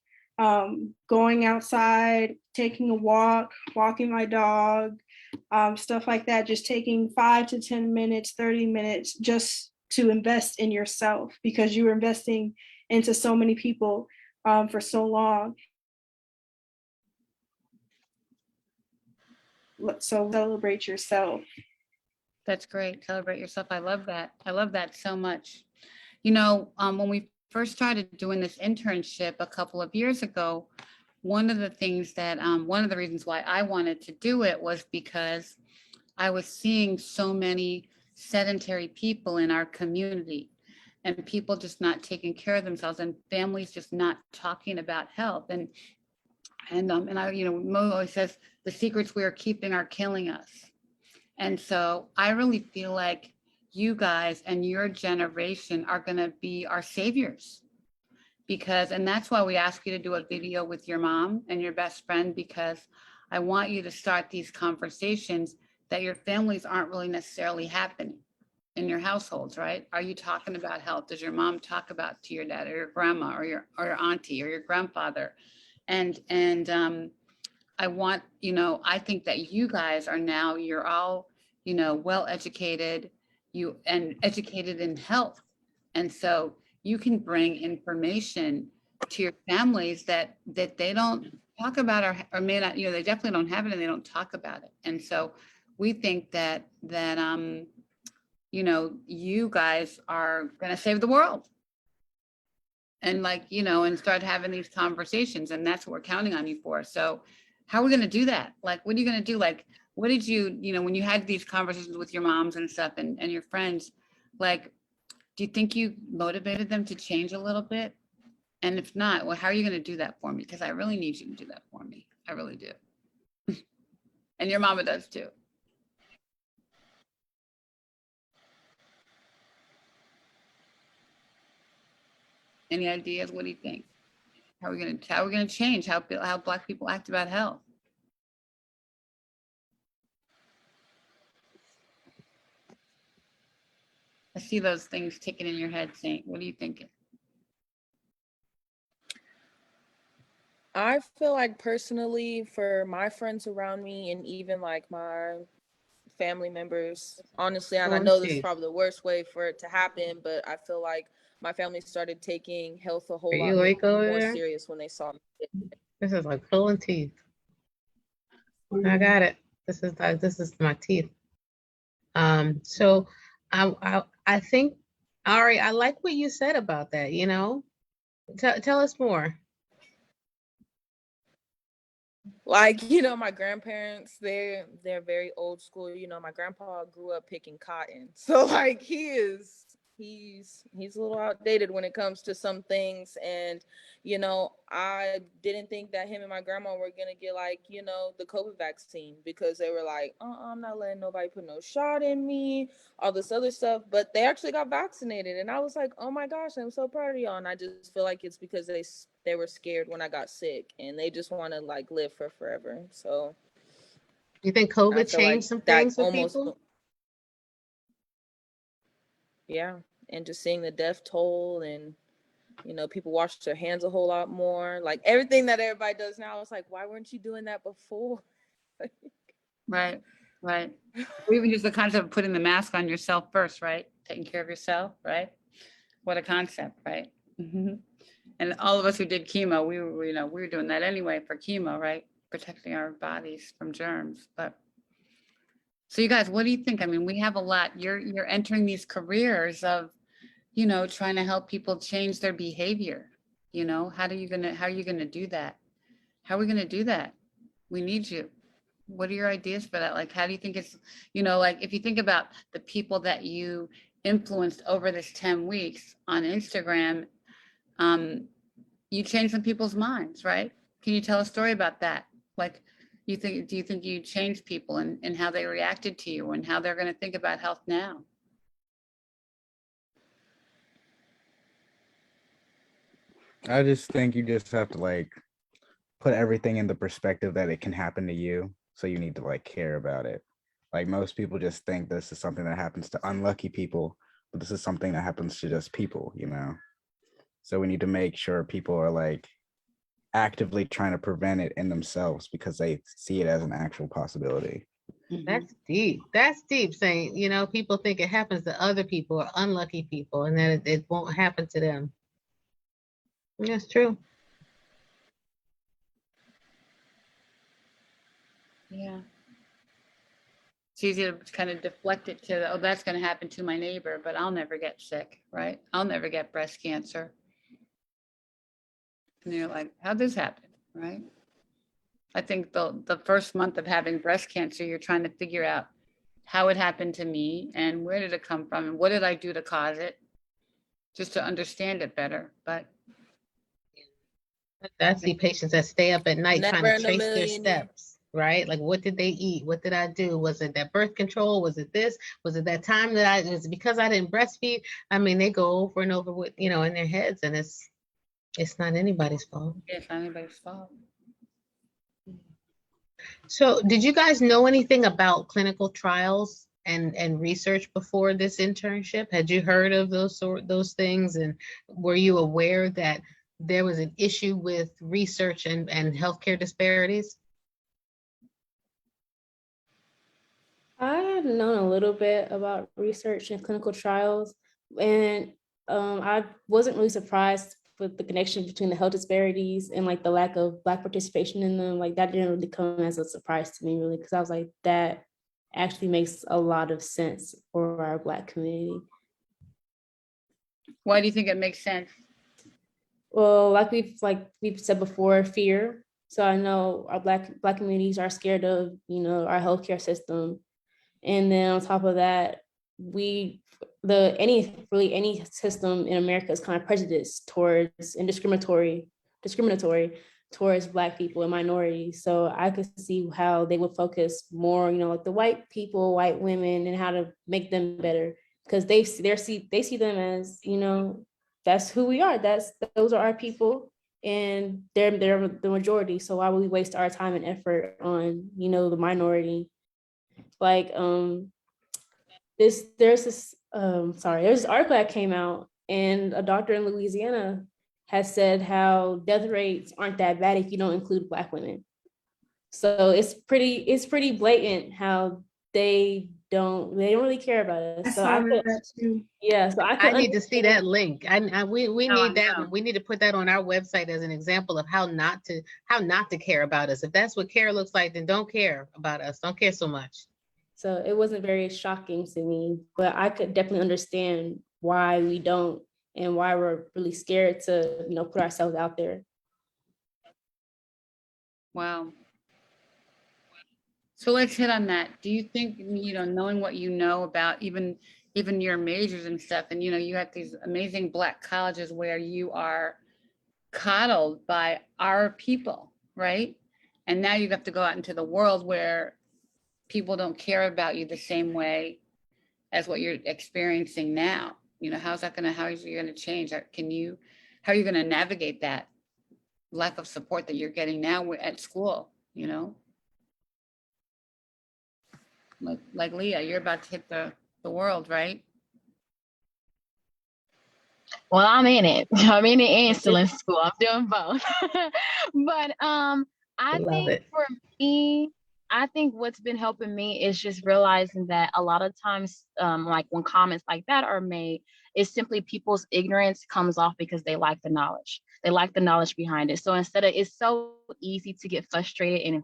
Speaker 9: Going outside, taking a walk, walking my dog, stuff like that, just taking 5 to 10 minutes, 30 minutes just to invest in yourself because you were investing into so many people for so long. So celebrate yourself.
Speaker 1: That's great. Celebrate yourself. I love that. I love that so much. You know, when we first started doing this internship a couple of years ago, one of the things that, one of the reasons why I wanted to do it was because I was seeing so many sedentary people in our community and people just not taking care of themselves and families just not talking about health. And I, you know, Mo always says the secrets we are keeping are killing us. And so I really feel like you guys and your generation are going to be our saviors because, and that's why we ask you to do a video with your mom and your best friend, because I want you to start these conversations that your families aren't really necessarily happening in your households, right? Are you talking about health? Does your mom talk about to your dad or your grandma or your auntie or your grandfather? And I want, you know, I think that you guys are now, you're all, you know, well educated, you and educated in health. And so you can bring information to your families that they don't talk about or may not, you know, they definitely don't have it and they don't talk about it. And so we think that you know, you guys are going to save the world. And like, you know, and start having these conversations. And that's what we're counting on you for. So how are we going to do that? Like, what are you going to do? Like, what did you know, when you had these conversations with your moms and stuff and your friends, like, do you think you motivated them to change a little bit? And if not, well, how are you going to do that for me? Because I really need you to do that for me. I really do. And your mama does too. Any ideas? What do you think? How are we going to change how Black people act about health? I see those things ticking in your head, Saint. What are you thinking?
Speaker 2: I feel like personally for my friends around me and even like my family members, honestly, and I know this is probably the worst way for it to happen, but I feel like my family started taking health a
Speaker 4: Are
Speaker 2: whole
Speaker 4: you
Speaker 2: lot
Speaker 4: awake over
Speaker 2: more
Speaker 4: there?
Speaker 2: serious when they saw me.
Speaker 4: This is like pulling teeth. I got it. This is my teeth. So I think, Ari, I like what you said about that, you know. Tell us more.
Speaker 2: Like, you know, my grandparents, they're very old school. You know, my grandpa grew up picking cotton. So like he's a little outdated when it comes to some things. And, you know, I didn't think that him and my grandma were gonna get like, you know, the COVID vaccine because they were like, I'm not letting nobody put no shot in me, all this other stuff. But they actually got vaccinated. And I was like, oh my gosh, I'm so proud of y'all. And I just feel like it's because they were scared when I got sick and they just want to like live for forever. So
Speaker 4: You think
Speaker 2: I
Speaker 4: COVID
Speaker 2: feel like
Speaker 4: changed some
Speaker 2: that
Speaker 4: things for
Speaker 2: almost,
Speaker 4: people?
Speaker 2: yeah. And just seeing the death toll and, you know, people wash their hands a whole lot more. Like everything that everybody does now, it's like, why weren't you doing that before?
Speaker 1: Right, right. Or even just the concept of putting the mask on yourself first, right? Taking care of yourself, right? What a concept, right? Mhm. And all of us who did chemo, we were, you know, we were doing that anyway for chemo, right? Protecting our bodies from germs. But so you guys, what do you think? I mean, we have a lot. You're entering these careers of, you know, trying to help people change their behavior. You know, how are you gonna do that? How are we gonna do that? We need you. What are your ideas for that? Like, how do you think it's, you know, like if you think about the people that you influenced over this 10 weeks on Instagram, um, you changed some people's minds, right? Can you tell a story about that? Like, do you think you changed people and how they reacted to you and how they're going to think about health now?
Speaker 5: I just think you just have to like put everything in the perspective that it can happen to you. So you need to like care about it. Like most people just think this is something that happens to unlucky people, but this is something that happens to just people, you know? So we need to make sure people are like actively trying to prevent it in themselves because they see it as an actual possibility.
Speaker 4: That's deep. That's deep, saying, you know, people think it happens to other people or unlucky people and that it won't happen to them. That's true.
Speaker 1: Yeah. It's easy to kind of deflect it to, oh, that's going to happen to my neighbor, but I'll never get sick, right? I'll never get breast cancer. And you're like, how'd this happen, right? I think the first month of having breast cancer, you're trying to figure out how it happened to me and where did it come from and what did I do to cause it, just to understand it better. But
Speaker 4: I see patients that stay up at night trying
Speaker 2: Never
Speaker 4: to
Speaker 2: in a
Speaker 4: trace their
Speaker 2: million
Speaker 4: steps, right? Like, what did they eat? What did I do? Was it that birth control? Was it this? Was it that time that was it because I didn't breastfeed? I mean, they go over and over with, in their heads, and it's not anybody's fault.
Speaker 1: it's not anybody's fault.
Speaker 4: So did you guys know anything about clinical trials and research before this internship? Had you heard of those things? And were you aware that there was an issue with research and healthcare disparities?
Speaker 6: I've known a little bit about research and clinical trials, and I wasn't really surprised with the connection between the health disparities and like the lack of Black participation in them. Like that didn't really come as a surprise to me, really, because I was like, that actually makes a lot of sense for our Black community.
Speaker 1: Why do you think it makes sense?
Speaker 6: Well, like we've said before, fear. So I know our Black communities are scared of, our healthcare system. And then on top of that, any system in America is kind of prejudiced towards and discriminatory towards Black people and minorities. So I could see how they would focus more, like the white people, white women, and how to make them better, because they see them as, that's who we are. Those are our people, and they're the majority. So why would we waste our time and effort on, the minority? Like there's this article that came out, and a doctor in Louisiana has said how death rates aren't that bad if you don't include Black women. So it's pretty blatant how they don't really care about us.
Speaker 9: I
Speaker 6: So
Speaker 9: saw that too.
Speaker 6: yeah, so
Speaker 4: I need to see that link. We
Speaker 1: No,
Speaker 4: need that
Speaker 1: no.
Speaker 4: one. We need to put that on our website as an example of how not to care about us. If that's what care looks like, then don't care about us. Don't care so much.
Speaker 6: So it wasn't very shocking to me, but I could definitely understand why we don't and why we're really scared to, put ourselves out there.
Speaker 1: Wow. So let's hit on that. Do you think, knowing what you know about even your majors and stuff, and, you have these amazing Black colleges where you are coddled by our people, right? And now you have to go out into the world where people don't care about you the same way as what you're experiencing now. How is you going to change? How are you going to navigate that lack of support that you're getting now at school, Like Leah, you're about to hit the world, right?
Speaker 7: Well, I'm in it. I'm in it and still in school. I'm doing both. But I
Speaker 4: Love
Speaker 7: think
Speaker 4: it.
Speaker 7: for me, I think what's been helping me is just realizing that a lot of times, like when comments like that are made, it's simply people's ignorance comes off because they lack the knowledge. They lack the knowledge behind it. So it's so easy to get frustrated and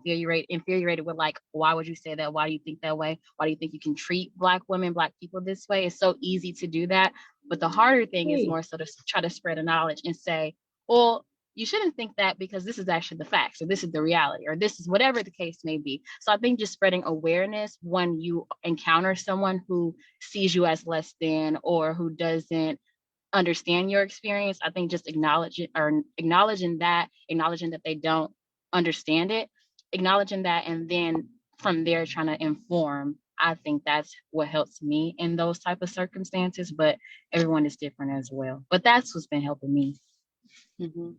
Speaker 7: infuriated with like, why would you say that? Why do you think that way? Why do you think you can treat Black women, Black people this way? It's so easy to do that. But the harder thing is more so to try to spread the knowledge and say, well, you shouldn't think that because this is actually the facts, or this is the reality, or this is whatever the case may be. So I think just spreading awareness when you encounter someone who sees you as less than or who doesn't understand your experience, I think just acknowledging that they don't understand it, acknowledging that, and then from there trying to inform. I think that's what helps me in those type of circumstances, but everyone is different as well. But that's what's been helping me.
Speaker 1: Mm-hmm.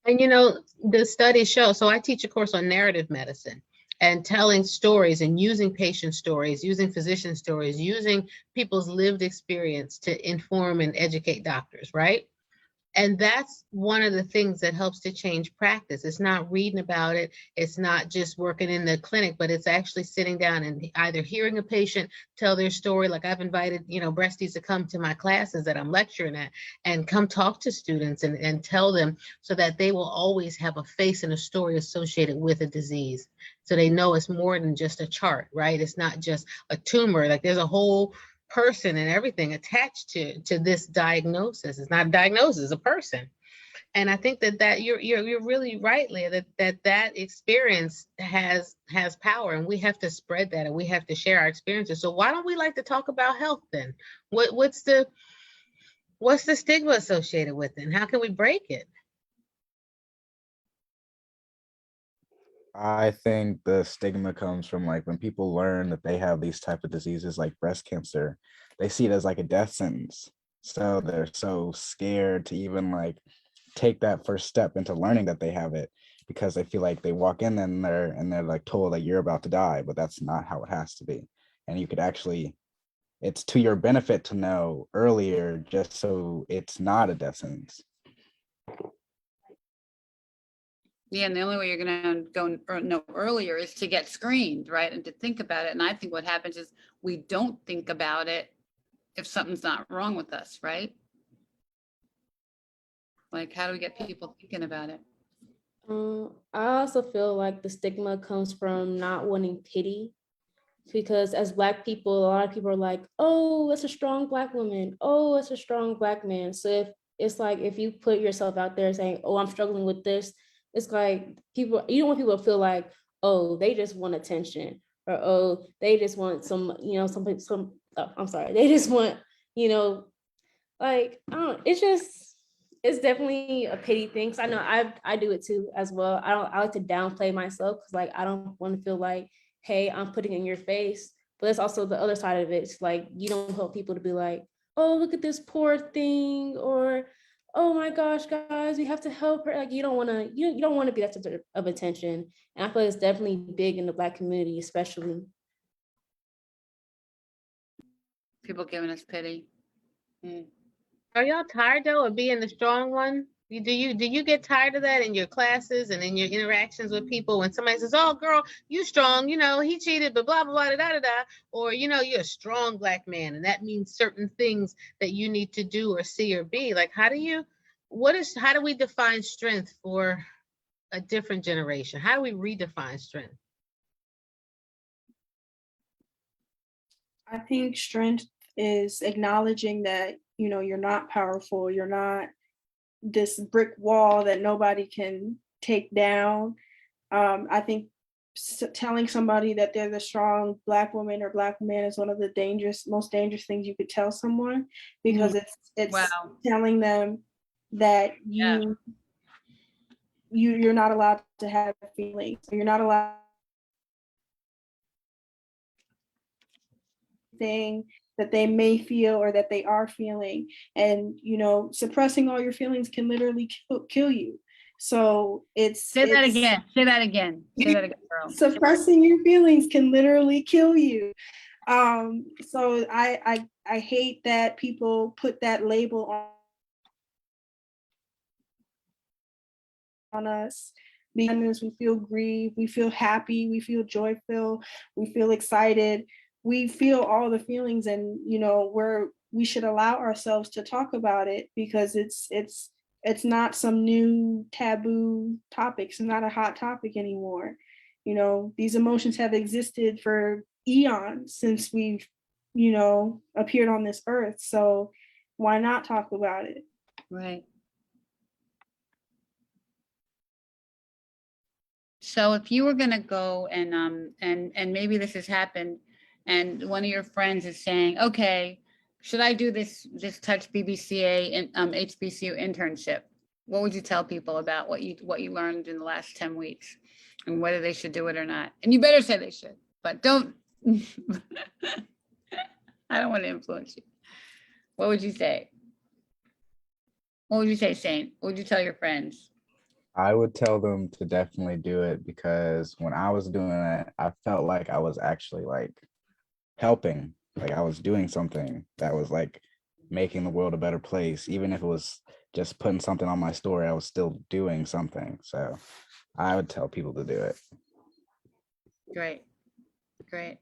Speaker 4: And the studies show, so I teach a course on narrative medicine and telling stories and using patient stories, using physician stories, using people's lived experience to inform and educate doctors, right? And that's one of the things that helps to change practice. It's not reading about it. It's not just working in the clinic, but it's actually sitting down and either hearing a patient tell their story. Like I've invited, breasties to come to my classes that I'm lecturing at and come talk to students and tell them, so that they will always have a face and a story associated with a disease. So they know it's more than just a chart, right? It's not just a tumor. Like there's a whole person and everything attached to this diagnosis. It's not a diagnosis, it's a person. And I think that you're really right, Leah, that experience has power, and we have to spread that, and we have to share our experiences. So why don't we like to talk about health then? What's the stigma associated with it, and how can we break it?
Speaker 5: I think the stigma comes from like when people learn that they have these type of diseases like breast cancer, they see it as like a death sentence. So they're so scared to even like take that first step into learning that they have it, because they feel like they walk in and they're like told like you're about to die, but that's not how it has to be. And you could actually, it's to your benefit to know earlier, just so it's not a death sentence.
Speaker 1: Yeah, and the only way you're going to know earlier is to get screened, right? And to think about it. And I think what happens is we don't think about it if something's not wrong with us, right? Like, how do we get people thinking about it?
Speaker 6: I also feel like the stigma comes from not wanting pity, because as Black people, a lot of people are like, oh, it's a strong Black woman. Oh, it's a strong Black man. So if it's like, if you put yourself out there saying, oh, I'm struggling with this, it's like people, you don't want people to feel like, oh, they just want attention, or oh, they just want some, I'm sorry, they just want, like, I don't, it's definitely a pity thing. So I know I do it too as well. I like to downplay myself because like I don't want to feel like, hey, I'm putting in your face. But it's also the other side of it. It's like you don't help people to be like, oh, look at this poor thing, or oh my gosh, guys, we have to help her. Like you don't want to, you don't want to be that type of attention. And I feel it's definitely big in the Black community, especially.
Speaker 1: People giving us pity.
Speaker 4: Are y'all tired though of being the strong one? Do you get tired of that in your classes and in your interactions with people when somebody says, "Oh, girl, you strong, he cheated, but blah blah blah da da da," or you're a strong Black man, and that means certain things that you need to do or see or be. Like, how do we define strength for a different generation? How do we redefine strength?
Speaker 9: I think strength is acknowledging that, you're not powerful. You're not this brick wall that nobody can take down. I think telling somebody that they're the strong Black woman or Black man is one of the most dangerous things you could tell someone, because it's
Speaker 1: Wow.
Speaker 9: telling them that you're not allowed to have feelings. You're not allowed thing that they may feel or that they are feeling. And suppressing all your feelings can literally kill you. So
Speaker 1: Say that again. Say that again, girl.
Speaker 9: Suppressing your feelings can literally kill you. So I hate that people put that label on us. Because we feel grief, we feel happy, we feel joyful, we feel excited, we feel all the feelings, and we should allow ourselves to talk about it, because it's not some new taboo topic. It's not a hot topic anymore. These emotions have existed for eons since we've appeared on this earth. So why not talk about it?
Speaker 1: Right. So if you were going to go and maybe this has happened, and one of your friends is saying, okay, should I do this Touch BBCA and HBCU internship? What would you tell people about what you learned in the last 10 weeks and whether they should do it or not? And you better say they should, but don't. I don't want to influence you. What would you say? What would you say, Saint? What would you tell your friends?
Speaker 5: I would tell them to definitely do it, because when I was doing it, I felt like I was actually like helping, like I was doing something that was like making the world a better place, even if it was just putting something on my story, I was still doing something. So I would tell people to do it.
Speaker 1: Great, great.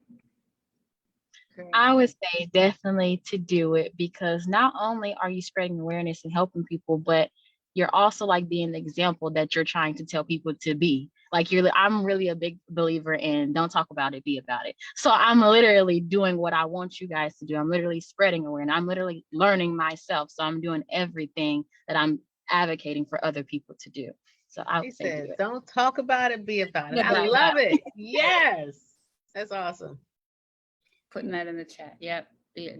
Speaker 1: Great.
Speaker 7: I would say definitely to do it, because not only are you spreading awareness and helping people, but you're also like being the example that you're trying to tell people to be. Like I'm really a big believer in don't talk about it, be about it. So I'm literally doing what I want you guys to do. I'm literally spreading awareness. I'm literally learning myself. So I'm doing everything that I'm advocating for other people to do. So I
Speaker 4: She
Speaker 7: would say do
Speaker 4: said,
Speaker 7: it.
Speaker 4: don't talk about it, be about it. I
Speaker 7: About
Speaker 4: love
Speaker 7: that.
Speaker 4: it. Yes. That's awesome.
Speaker 1: Putting that in the chat. Yep.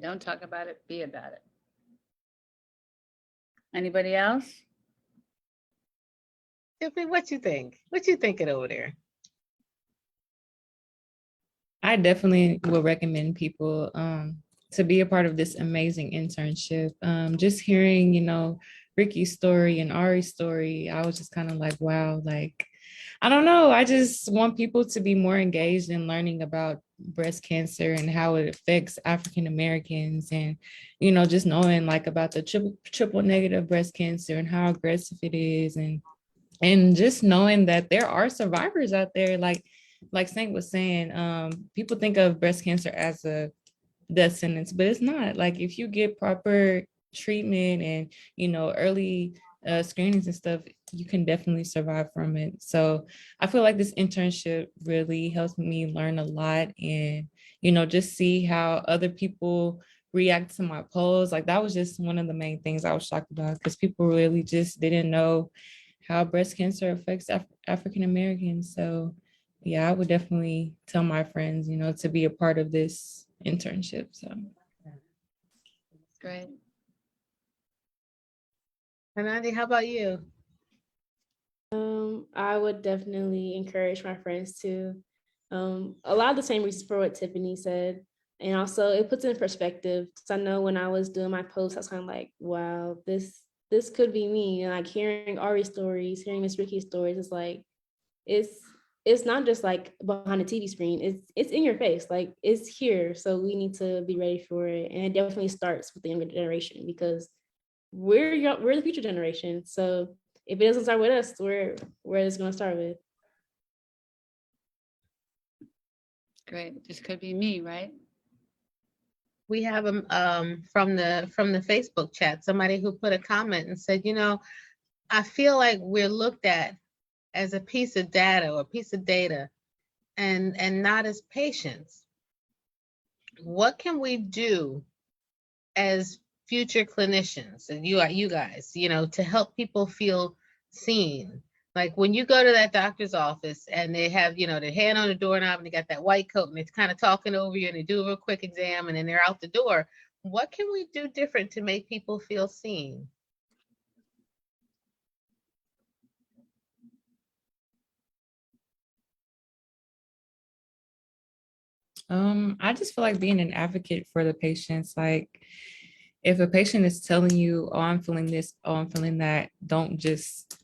Speaker 1: Don't talk about it, be about it. Anybody else?
Speaker 4: Tiffany, what you think? What you thinking over there?
Speaker 3: I definitely will recommend people to be a part of this amazing internship. Just hearing, Ricky's story and Ari's story, I was just kind of like, wow, like, I don't know. I just want people to be more engaged in learning about breast cancer and how it affects African Americans, and, just knowing like about the triple negative breast cancer and how aggressive it is, and just knowing that there are survivors out there, like Saint was saying, people think of breast cancer as a death sentence, but it's not. Like if you get proper treatment and early screenings and stuff, you can definitely survive from it. So I feel like this internship really helps me learn a lot, and just see how other people react to my posts. Like that was just one of the main things I was shocked about, because people really just didn't know how breast cancer affects African Americans. So yeah, I would definitely tell my friends, to be a part of this internship. So
Speaker 1: Great.
Speaker 4: Anandi, how about you?
Speaker 6: I would definitely encourage my friends to a lot of the same reasons for what Tiffany said. And also it puts it in perspective, because I know when I was doing my post, I was kind of like, wow, this could be me. And like hearing Ari's stories, hearing Miss Ricky's stories, it's like it's not just like behind a TV screen. It's in your face, like it's here. So we need to be ready for it. And it definitely starts with the younger generation, because we're the future generation. So if it doesn't start with us, where it's going to start with.
Speaker 1: Great. This could be me, right?
Speaker 4: We have from the Facebook chat, somebody who put a comment and said, I feel like we're looked at as a piece of data or a piece of data, and not as patients. What can we do as future clinicians, and you guys, to help people feel seen? Like when you go to that doctor's office and they have, their hand on the doorknob and they got that white coat and it's kind of talking over you and they do a real quick exam and then they're out the door. What can we do different to make people feel seen?
Speaker 3: I just feel like being an advocate for the patients. Like if a patient is telling you, oh, I'm feeling this, oh, I'm feeling that, don't just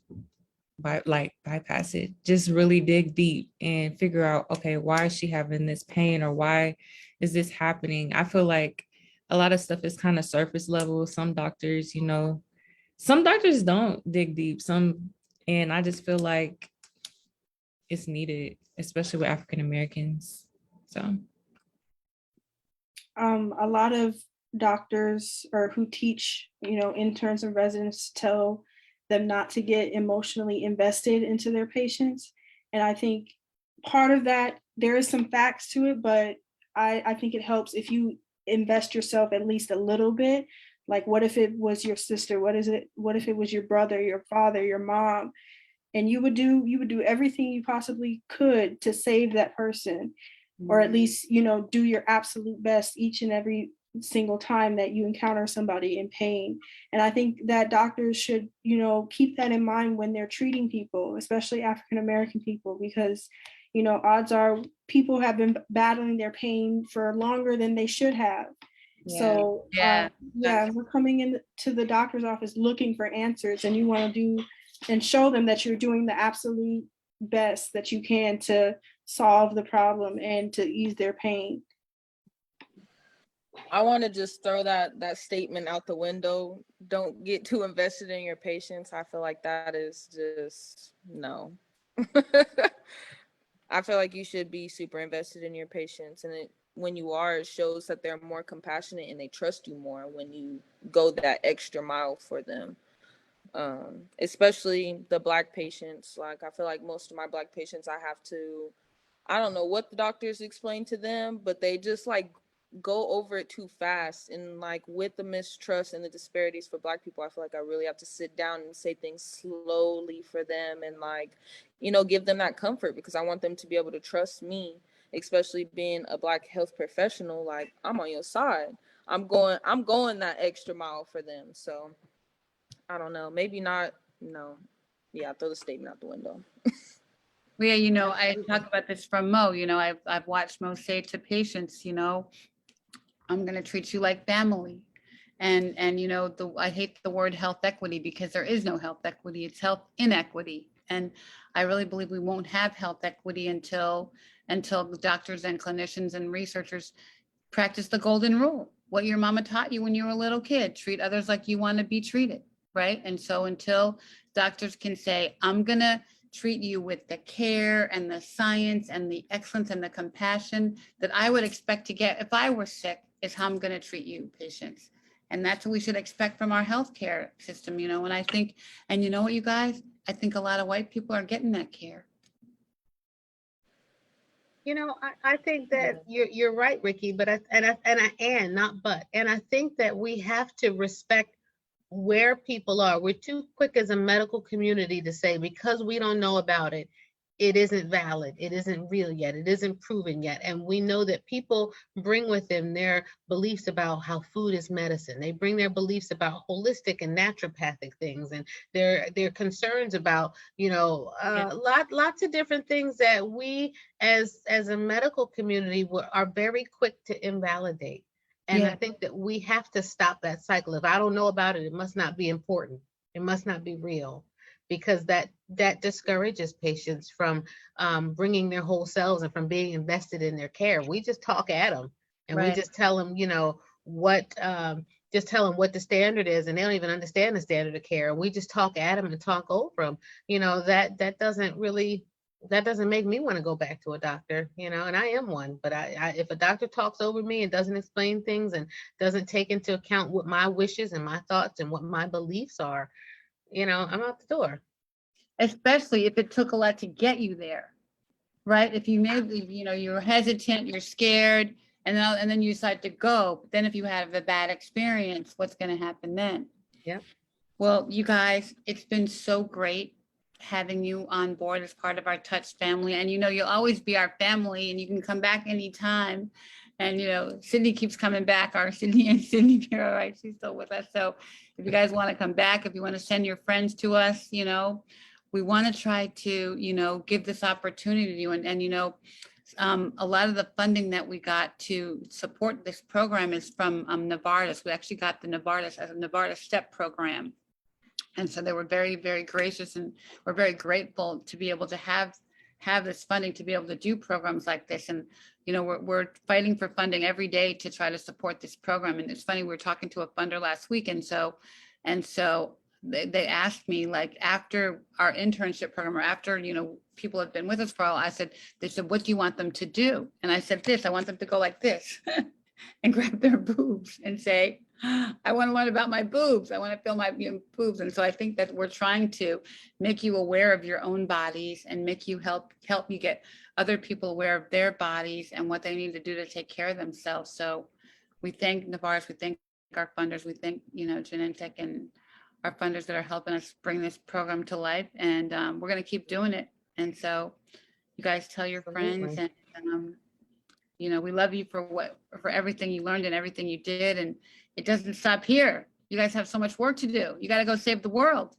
Speaker 3: bypass it. Just really dig deep and figure out, okay, why is she having this pain, or why is this happening? I feel like a lot of stuff is kind of surface level. Some doctors don't dig deep. And I just feel like it's needed, especially with African Americans. So
Speaker 9: A lot of doctors or who teach, interns and residents tell them not to get emotionally invested into their patients. And I think part of that, there is some facts to it, but I think it helps if you invest yourself at least a little bit. Like, what if it was your sister? What if it was your brother, your father, your mom? And you would do everything you possibly could to save that person, or at least, do your absolute best each and every single time that you encounter somebody in pain. And I think that doctors should, keep that in mind when they're treating people, especially African American people, because, odds are people have been battling their pain for longer than they should have.
Speaker 1: Yeah.
Speaker 9: So
Speaker 1: Yeah.
Speaker 9: we're coming into the doctor's office looking for answers, and you want to do and show them that you're doing the absolute best that you can to solve the problem and to ease their pain.
Speaker 2: I want to just throw that statement out the window don't get too invested in your patients. I feel like that is just no. I feel like you should be super invested in your patients, and when you are, it shows that they're more compassionate and they trust you more when you go that extra mile for them. Especially the Black patients. Like, I feel like most of my Black patients, I don't know what the doctors explain to them, but they just like go over it too fast. And like with the mistrust and the disparities for Black people, I feel like I really have to sit down and say things slowly for them and like, give them that comfort, because I want them to be able to trust me, especially being a Black health professional. Like, I'm on your side. I'm going that extra mile for them. So I don't know, maybe not. No. Yeah, throw the statement out the window.
Speaker 1: Well, yeah, I talk about this from Mo. I've watched Mo say to patients, I'm going to treat you like family. And I hate the word health equity, because there is no health equity. It's health inequity. And I really believe we won't have health equity until the doctors and clinicians and researchers practice the golden rule. What your mama taught you when you were a little kid: treat others like you want to be treated, right? And so until doctors can say, I'm going to treat you with the care and the science and the excellence and the compassion that I would expect to get if I were sick, is how I'm going to treat you, patients. And that's what we should expect from our healthcare system, and I think, and you know what, you guys, I think a lot of white people are getting that care.
Speaker 4: I think that you're right, Ricky, but I think that we have to respect where people are. We're too quick as a medical community to say, because we don't know about it, it isn't valid, it isn't real yet, it isn't proven yet. And we know that people bring with them their beliefs about how food is medicine. They bring their beliefs about holistic and naturopathic things, and their concerns about lots of different things that we as a medical community are very quick to invalidate. And
Speaker 1: Yeah.
Speaker 4: I think that we have to stop that cycle. If I don't know about it, it must not be important, it must not be real, because that discourages patients from bringing their whole selves and from being invested in their care. We just talk at them, and we
Speaker 1: Right.
Speaker 4: just tell them, just tell them what the standard is, and they don't even understand the standard of care. We just talk at them and talk over them. That doesn't make me want to go back to a doctor, and I am one. But if a doctor talks over me and doesn't explain things and doesn't take into account what my wishes and my thoughts and what my beliefs are, I'm out the door.
Speaker 1: Especially if it took a lot to get you there, right? If you're hesitant, you're scared, and then you decide to go. But then if you have a bad experience, what's going to happen then?
Speaker 4: Yeah.
Speaker 1: Well, you guys, it's been so great having you on board as part of our Touch family. And you'll always be our family, and you can come back anytime. And Sydney keeps coming back, our Sydney and Sydney, all right, she's still with us. So if you guys want to come back, if you want to send your friends to us, we want to try to, give this opportunity to you. And a lot of the funding that we got to support this program is from Novartis. We actually got the Novartis STEP program. And so they were very, very gracious, and we're very grateful to be able to have this funding to be able to do programs like this. And, we're fighting for funding every day to try to support this program. And it's funny, we were talking to a funder last week. And so they asked me, like, after our internship program, or after, people have been with us for a while, they said, what do you want them to do? And I said, I want them to go like this and grab their boobs and say, I want to learn about my boobs. I want to feel my boobs. And so I think that we're trying to make you aware of your own bodies, and make you help you get other people aware of their bodies and what they need to do to take care of themselves. So we thank Novartis, we thank our funders, we thank, Genentech and our funders that are helping us bring this program to life. And we're going to keep doing it. And so you guys tell your friends, and we love you for everything you learned and everything you did. And it doesn't stop here. You guys have so much work to do. You got to go save the world.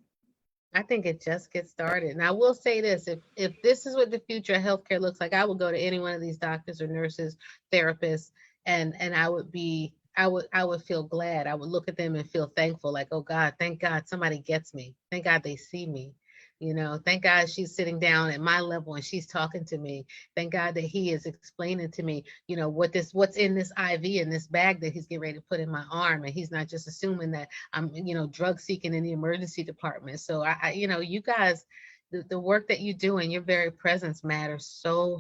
Speaker 4: I think it just gets started. And I will say this, if this is what the future of healthcare looks like, I will go to any one of these doctors or nurses, therapists, and I would feel glad. I would look at them and feel thankful, like, oh God, thank God somebody gets me. Thank God they see me. You know, thank God she's sitting down at my level and she's talking to me. Thank God that he is explaining to me, you know, what's in this IV in this bag that he's getting ready to put in my arm. And he's not just assuming that I'm, you know, drug seeking in the emergency department. So I you know, you guys, the work that you do and your very presence matters so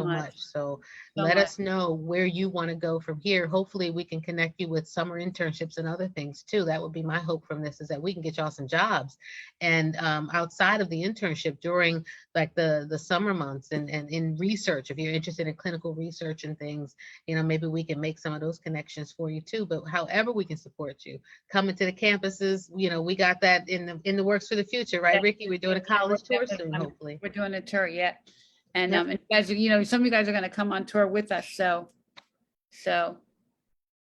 Speaker 4: much. So let
Speaker 1: much.
Speaker 4: us know where you want to go from here. Hopefully we can connect you with summer internships and other things too. That would be my hope from this, is that we can get y'all some jobs. And outside of the internship during like the summer months and in research, if you're interested in clinical research and things, you know, maybe we can make some of those connections for you too. But however we can support you, coming to the campuses, you know, we got that in the works for the future, right, Ricky? We're doing a college tour soon, hopefully.
Speaker 1: We're doing a tour, yeah. And
Speaker 4: Yep.
Speaker 1: and you guys, you know, some of you guys are going to come on tour with us. So
Speaker 4: Yep.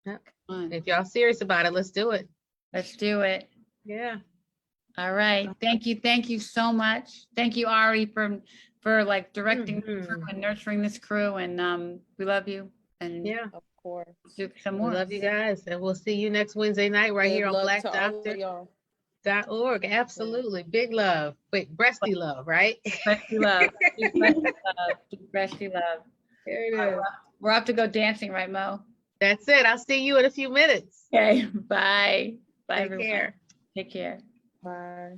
Speaker 1: come on,
Speaker 4: If y'all serious about it, let's do it.
Speaker 1: let's do it.
Speaker 4: Yeah.
Speaker 1: All right. Thank you so much. Thank you, Ari, for like directing the
Speaker 4: Mhm.
Speaker 1: crew and nurturing this crew. And we love you. And
Speaker 4: Yeah.
Speaker 2: Of course.
Speaker 1: do some
Speaker 4: We
Speaker 1: more.
Speaker 4: love you guys. And we'll see you next Wednesday night right
Speaker 2: Good
Speaker 4: here on
Speaker 2: luck to all of
Speaker 4: blackdoctor.org.
Speaker 2: y'all.
Speaker 4: Absolutely. Big love. Wait, breasty love, right?
Speaker 1: Breasty love. Big breasty love. Big breasty love.
Speaker 4: There it is.
Speaker 1: We're off to go dancing, right, Mo?
Speaker 4: That's it. I'll see you in a few minutes.
Speaker 1: Okay. Bye. Bye,
Speaker 4: Take
Speaker 1: everyone.
Speaker 4: care.
Speaker 1: Take care.
Speaker 2: Bye.